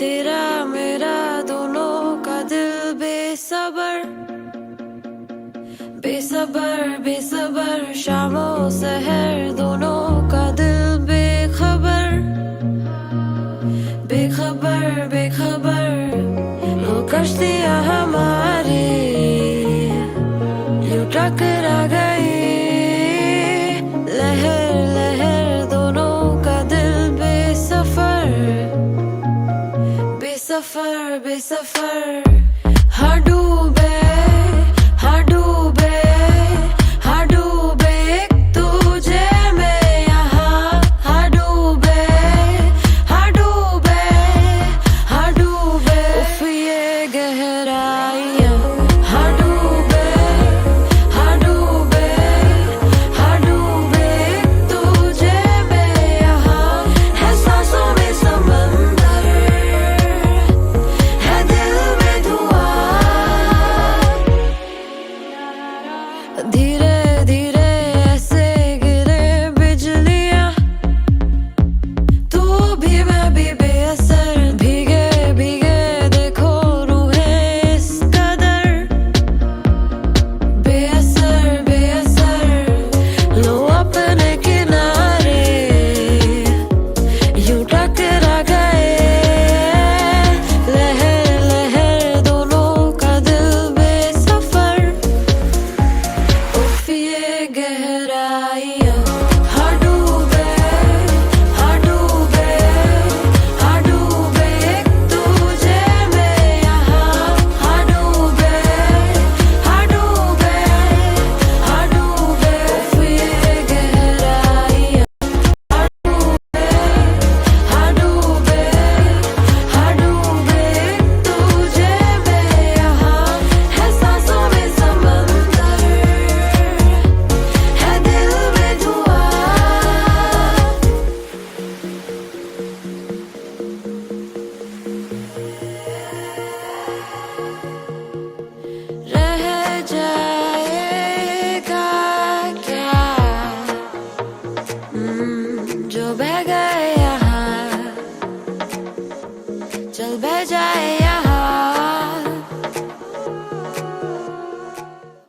तेरा मेरा दोनों का दिल बेसबर बेसबर बेसबर, शामों सहर दोनों का दिल बेखबर बेखबर बेखबर। वो कश्तियाँ हमारी यूं टकरा गई, लहर लहर दोनों का दिल बेसफर बेसफर बेसफर। हाँ डूबे हाँ डूबे हाँ डूबे एक तुझे में यहाँ। हाँ डूबे हाँ डूबे हाँ डूबे उफ ये गहराइयाँ। हाँ डूबे हाँ डूबे हाँ डूबे एक तुझे में यहाँ। है सांसों में समंदर, है दिल में धुआं। धीरे